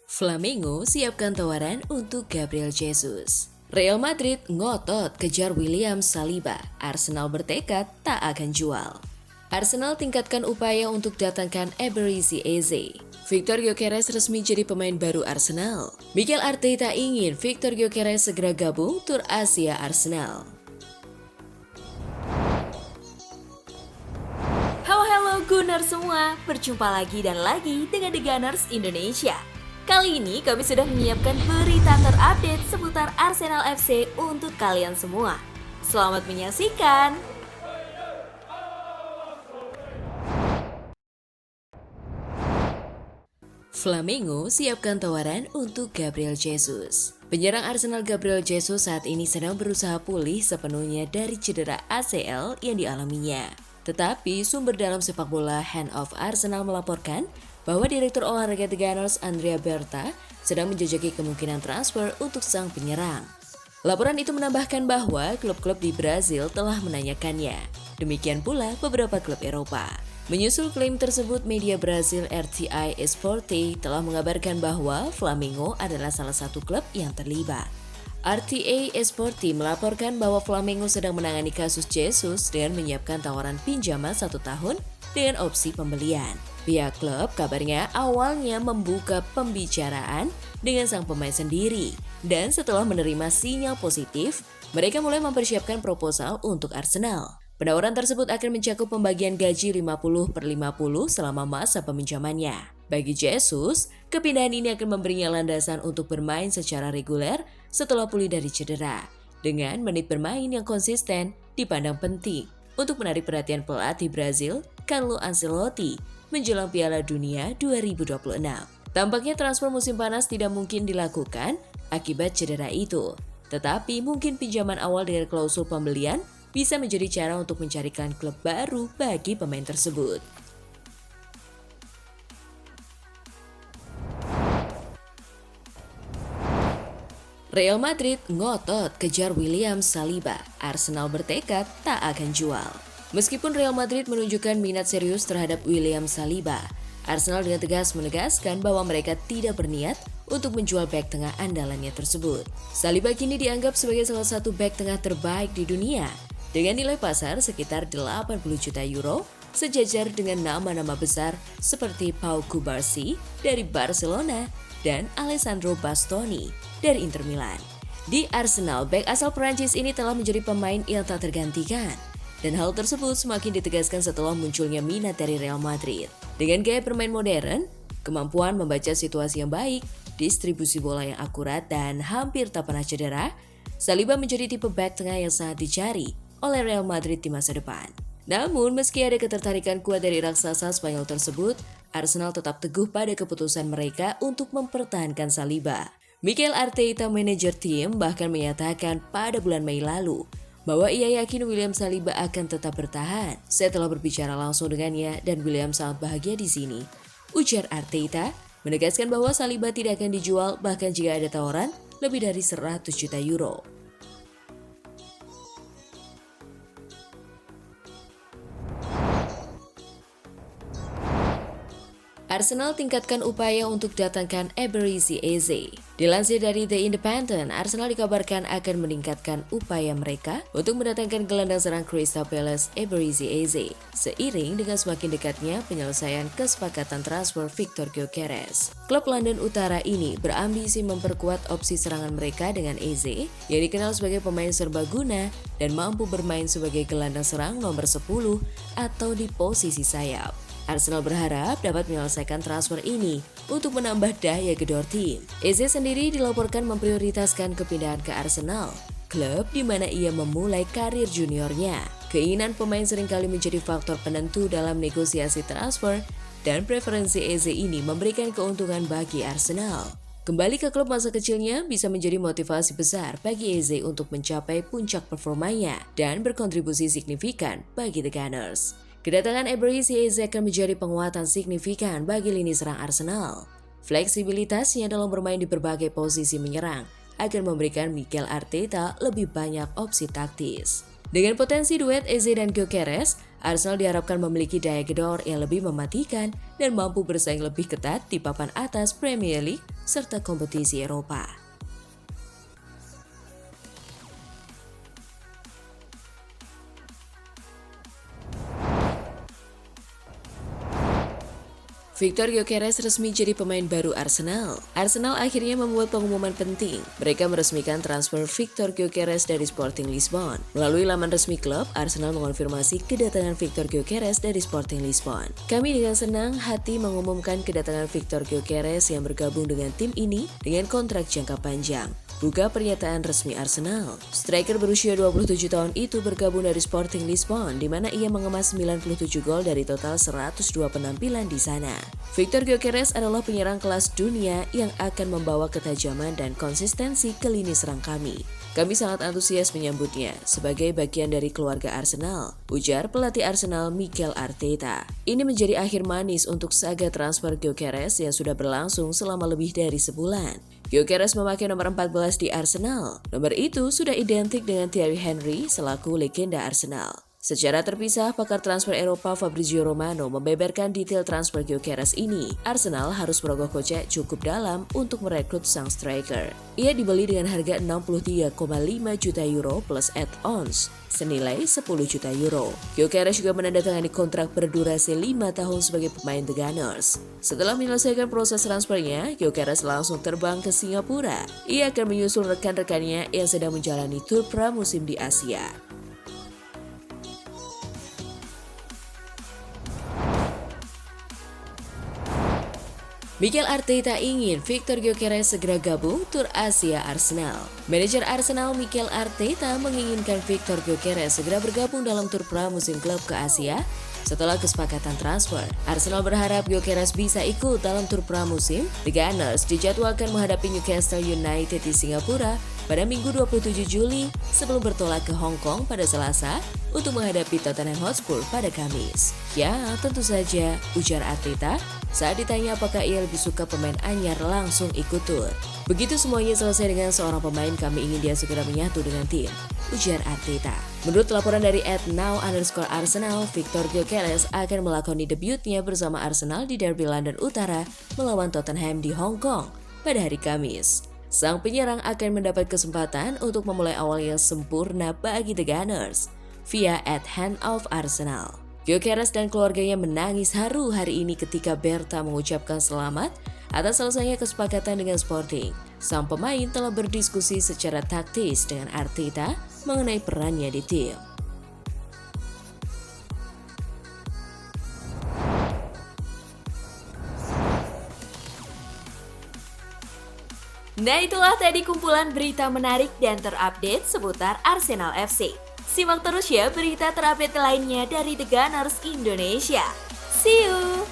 Flamengo siapkan tawaran untuk Gabriel Jesus. Real Madrid ngotot kejar William Saliba. Arsenal bertekad tak akan jual. Arsenal tingkatkan upaya untuk datangkan Eberechi Eze. Victor Gyökeres resmi jadi pemain baru Arsenal. Mikel Arteta ingin Victor Gyökeres segera gabung tur Asia Arsenal. Halo Gunners semua, berjumpa lagi dan lagi dengan The Gunners Indonesia. Kali ini kami sudah menyiapkan berita terupdate seputar Arsenal FC untuk kalian semua. Selamat menyaksikan! Flamengo siapkan tawaran untuk Gabriel Jesus. Penyerang Arsenal Gabriel Jesus saat ini sedang berusaha pulih sepenuhnya dari cedera ACL yang dialaminya. Tetapi sumber dalam sepak bola Hand of Arsenal melaporkan bahwa Direktur Olahraga The Gunners Andrea Berta sedang menjajaki kemungkinan transfer untuk sang penyerang. Laporan itu menambahkan bahwa klub-klub di Brazil telah menanyakannya. Demikian pula beberapa klub Eropa. Menyusul klaim tersebut, media Brazil RTI Esporte telah mengabarkan bahwa Flamengo adalah salah satu klub yang terlibat. RTA Esporte melaporkan bahwa Flamengo sedang menangani kasus Jesus dengan menyiapkan tawaran pinjaman 1 tahun dengan opsi pembelian. Pihak klub kabarnya awalnya membuka pembicaraan dengan sang pemain sendiri, dan setelah menerima sinyal positif, mereka mulai mempersiapkan proposal untuk Arsenal. Penawaran tersebut akan mencakup pembagian gaji 50/50 selama masa peminjamannya. Bagi Jesus, kepindahan ini akan memberinya landasan untuk bermain secara reguler setelah pulih dari cedera. Dengan menit bermain yang konsisten dipandang penting untuk menarik perhatian pelatih Brazil, Carlo Ancelotti, menjelang Piala Dunia 2026. Tampaknya transfer musim panas tidak mungkin dilakukan akibat cedera itu. Tetapi mungkin pinjaman awal dengan klausul pembelian bisa menjadi cara untuk mencarikan klub baru bagi pemain tersebut. Real Madrid ngotot kejar William Saliba. Arsenal bertekad tak akan jual. Meskipun Real Madrid menunjukkan minat serius terhadap William Saliba, Arsenal dengan tegas menegaskan bahwa mereka tidak berniat untuk menjual bek tengah andalannya tersebut. Saliba kini dianggap sebagai salah satu bek tengah terbaik di dunia, dengan nilai pasar sekitar 80 juta euro, sejajar dengan nama-nama besar seperti Pau Cubarsí dari Barcelona dan Alessandro Bastoni dari Inter Milan. Di Arsenal, bek asal Perancis ini telah menjadi pemain yang tak tergantikan, dan hal tersebut semakin ditegaskan setelah munculnya minat dari Real Madrid. Dengan gaya bermain modern, kemampuan membaca situasi yang baik, distribusi bola yang akurat, dan hampir tak pernah cedera, Saliba menjadi tipe bek tengah yang sangat dicari oleh Real Madrid di masa depan. Namun, meski ada ketertarikan kuat dari raksasa Spanyol tersebut, Arsenal tetap teguh pada keputusan mereka untuk mempertahankan Saliba. Mikel Arteta, manajer tim, bahkan menyatakan pada bulan Mei lalu bahwa ia yakin William Saliba akan tetap bertahan. Saya telah berbicara langsung dengannya dan William sangat bahagia di sini, ujar Arteta, menegaskan bahwa Saliba tidak akan dijual bahkan jika ada tawaran lebih dari 100 juta euro. Arsenal tingkatkan upaya untuk datangkan Eberechi Eze. Dilansir dari The Independent, Arsenal dikabarkan akan meningkatkan upaya mereka untuk mendatangkan gelandang serang Crystal Palace Eberechi Eze, seiring dengan semakin dekatnya penyelesaian kesepakatan transfer Victor Gyökeres. Klub London Utara ini berambisi memperkuat opsi serangan mereka dengan Eze, yang dikenal sebagai pemain serbaguna dan mampu bermain sebagai gelandang serang nomor 10 atau di posisi sayap. Arsenal berharap dapat menyelesaikan transfer ini untuk menambah daya gedor tim. Eze sendiri dilaporkan memprioritaskan kepindahan ke Arsenal, klub di mana ia memulai karir juniornya. Keinginan pemain seringkali menjadi faktor penentu dalam negosiasi transfer, dan preferensi Eze ini memberikan keuntungan bagi Arsenal. Kembali ke klub masa kecilnya bisa menjadi motivasi besar bagi Eze untuk mencapai puncak performanya dan berkontribusi signifikan bagi The Gunners. Kedatangan Eberechi Eze akan menjadi penguatan signifikan bagi lini serang Arsenal. Fleksibilitasnya dalam bermain di berbagai posisi menyerang akan memberikan Mikel Arteta lebih banyak opsi taktis. Dengan potensi duet Eze dan Gyökeres, Arsenal diharapkan memiliki daya gedor yang lebih mematikan dan mampu bersaing lebih ketat di papan atas Premier League serta kompetisi Eropa. Victor Gyökeres resmi jadi pemain baru Arsenal. Arsenal akhirnya membuat pengumuman penting. Mereka meresmikan transfer Victor Gyökeres dari Sporting Lisbon. Melalui laman resmi klub, Arsenal mengonfirmasi kedatangan Victor Gyökeres dari Sporting Lisbon. Kami dengan senang hati mengumumkan kedatangan Victor Gyökeres yang bergabung dengan tim ini dengan kontrak jangka panjang. Buka pernyataan resmi Arsenal. Striker berusia 27 tahun itu bergabung dari Sporting Lisbon, di mana ia mengemas 97 gol dari total 102 penampilan di sana. Victor Gyökeres adalah penyerang kelas dunia yang akan membawa ketajaman dan konsistensi ke lini serang kami. Kami sangat antusias menyambutnya sebagai bagian dari keluarga Arsenal, ujar pelatih Arsenal Mikel Arteta. Ini menjadi akhir manis untuk saga transfer Gyökeres yang sudah berlangsung selama lebih dari sebulan. Gyökeres memakai nomor 14 di Arsenal. Nomor itu sudah identik dengan Thierry Henry selaku legenda Arsenal. Secara terpisah, pakar transfer Eropa Fabrizio Romano membeberkan detail transfer Gyökeres ini. Arsenal harus merogoh kocek cukup dalam untuk merekrut sang striker. Ia dibeli dengan harga 63,5 juta euro plus add-ons, senilai 10 juta euro. Gyökeres juga menandatangani kontrak berdurasi 5 tahun sebagai pemain The Gunners. Setelah menyelesaikan proses transfernya, Gyökeres langsung terbang ke Singapura. Ia akan menyusul rekan-rekannya yang sedang menjalani tur pramusim di Asia. Mikel Arteta ingin Victor Gyökeres segera gabung tur Asia Arsenal. Manajer Arsenal Mikel Arteta menginginkan Victor Gyökeres segera bergabung dalam tur pramusim klub ke Asia setelah kesepakatan transfer. Arsenal berharap Gyökeres bisa ikut dalam tur pramusim. The Gunners dijadwalkan menghadapi Newcastle United di Singapura pada Minggu 27 Juli sebelum bertolak ke Hong Kong pada Selasa untuk menghadapi Tottenham Hotspur pada Kamis. Ya, tentu saja, ujar Arteta saat ditanya apakah ia lebih suka pemain anyar langsung ikut tur. Begitu semuanya selesai dengan seorang pemain, kami ingin dia segera menyatu dengan tim, ujar Arteta. Menurut laporan dari @now_Arsenal, Victor Gyökeres akan melakoni debutnya bersama Arsenal di Derby London Utara melawan Tottenham di Hong Kong pada hari Kamis. Sang penyerang akan mendapat kesempatan untuk memulai awal yang sempurna bagi The Gunners via @handofarsenal. Gyökeres dan keluarganya menangis haru hari ini ketika Berta mengucapkan selamat atas selesainya kesepakatan dengan Sporting. Sang pemain telah berdiskusi secara taktis dengan Arteta mengenai perannya di tim. Nah, itulah tadi kumpulan berita menarik dan terupdate seputar Arsenal FC. Simak terus ya berita terupdate lainnya dari The Gunners Indonesia. See you!